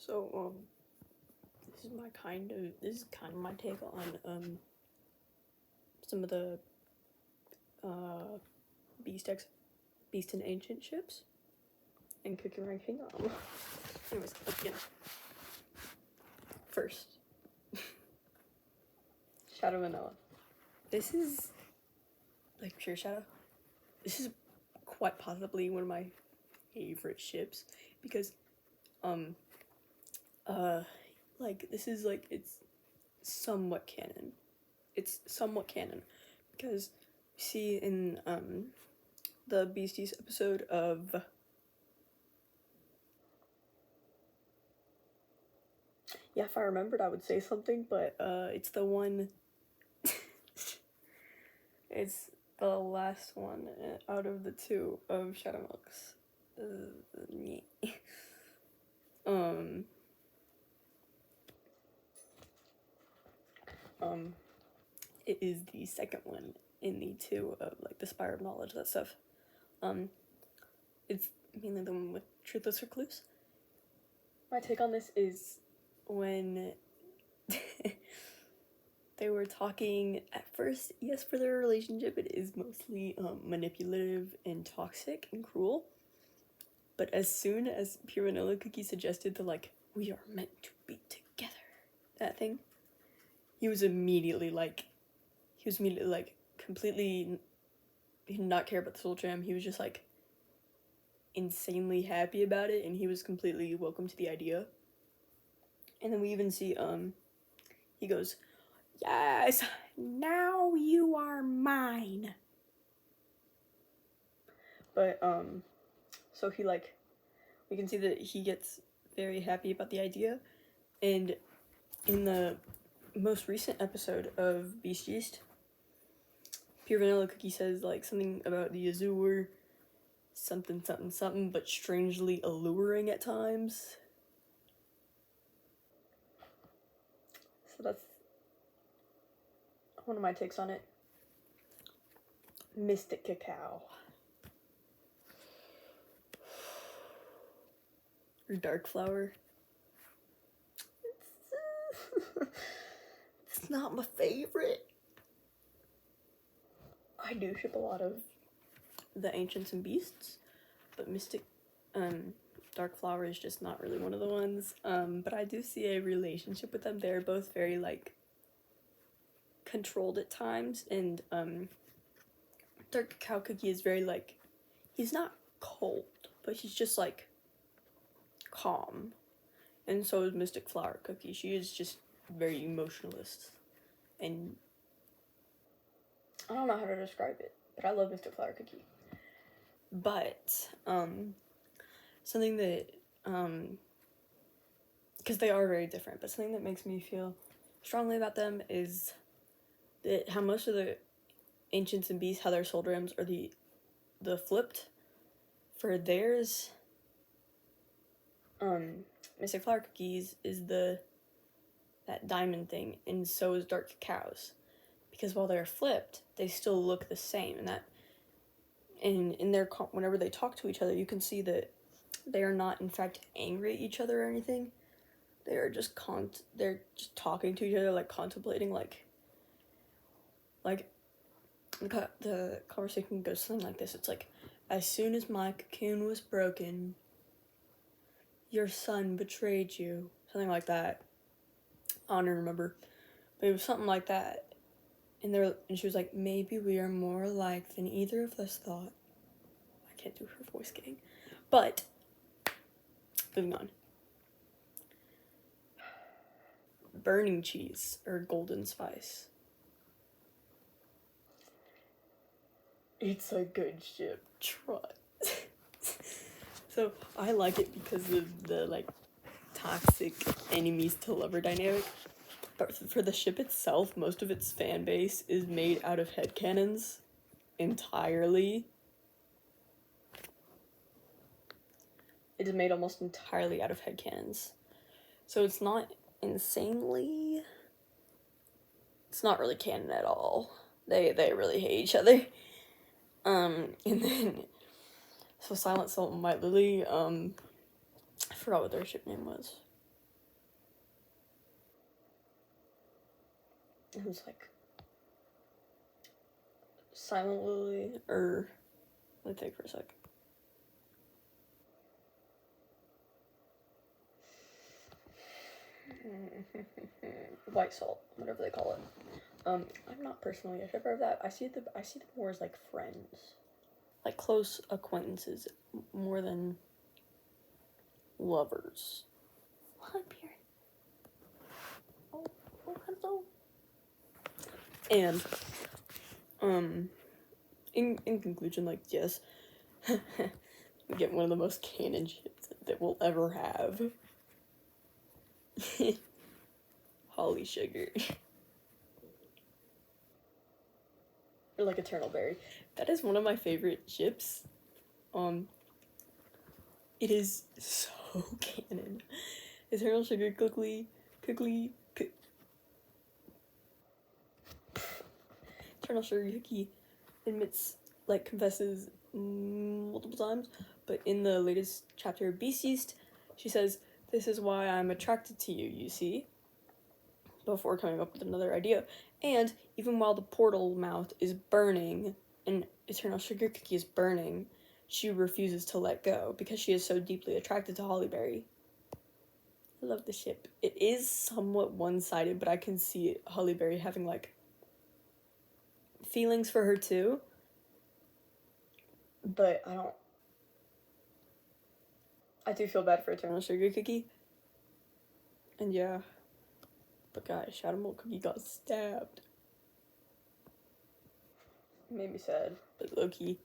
So, this is kind of my take on, some of the, Beast and Ancient ships, and cookie ranking. Anyways, let's begin. First, Shadow Vanilla. This is, like, pure Shadow. This is quite possibly one of my favorite ships, because, like, this is, like, it's somewhat canon. It's somewhat canon, because we see in, the Beasties episode of, yeah, if I remembered, I would say something, but, it's the one, it's the last one out of the two of Shadow Milks. It is the second one in the two of, like, the Spire of Knowledge, that stuff. It's mainly the one with Truthless Recluse. My take on this is when they were talking at first, yes, for their relationship, it is mostly manipulative and toxic and cruel. But as soon as Pure Vanilla Cookie suggested the, like, we are meant to be together, that thing, he was immediately completely, he did not care about the Soul Jam. He was just, like, insanely happy about it, and he was completely welcome to the idea. And then we even see, he goes, yes, now you are mine. But, so he, like, we can see that he gets very happy about the idea. And in the most recent episode of Beast Yeast, Pure Vanilla Cookie says, like, something about the Azure, something, but strangely alluring at times. So that's one of my takes on it. Mystic Cacao. Or Dark Flower. It's not my favorite. I do ship a lot of the Ancients and Beasts, but Mystic, Dark Flower is just not really one of the ones. But I do see a relationship with them. They're both very, like, controlled at times, and, Dark Cacao Cookie is very, like, he's not cold, but he's just, like, calm. And so is Mystic Flower Cookie. She is just very emotionalist, and I don't know how to describe it, but I love Mystic Flower Cookie. But, something that, because they are very different, but something that makes me feel strongly about them is that how most of the Ancients and Beasts, how their soul drams are the flipped. For theirs, Mystic Flower Cookies is that diamond thing, and so is Dark Cacao's. Because while they're flipped, they still look the same, and in their whenever they talk to each other, you can see that they are not in fact angry at each other or anything. They are just they're just talking to each other, like contemplating, like the conversation goes something like this. It's like, as soon as my cocoon was broken, your son betrayed you. Something like that. I don't even remember, but it was something like that. And she was like, maybe we are more alike than either of us thought. I can't do her voice gang. But, moving on. Burning cheese, or golden spice. It's a good ship. Try. So, I like it because of the, like, toxic enemies to lover dynamic. But for the ship itself, most of its fan base is made out of headcanons entirely. It is made almost entirely out of headcanons. So it's not insanely... It's not really canon at all. They really hate each other. And then... So Silent Salt and White Lily, I forgot what their ship name was. who's like silently, or let me think for a sec. White salt, whatever they call it. I'm not personally a shipper of that. I see them more as like friends, like close acquaintances, more than lovers. Hi, Pierre. Oh, hello. And in conclusion, like, yes, we get one of the most canon ships that we'll ever have. Holly Sugar. Or like Eternal Berry. That is one of my favorite ships. It is so canon. Eternal Sugar Eternal Sugar Cookie admits, like, confesses multiple times, but in the latest chapter of Beast, she says, "This is why I'm attracted to you, you see?" Before coming up with another idea. And even while the portal mouth is burning and Eternal Sugar Cookie is burning, she refuses to let go because she is so deeply attracted to Hollyberry. I love the ship. It is somewhat one-sided, but I can see Hollyberry having, like, feelings for her too. But I do feel bad for Eternal Sugar Cookie. And yeah. But guys, Shadow Milk Cookie got stabbed. Made me sad. But low-key,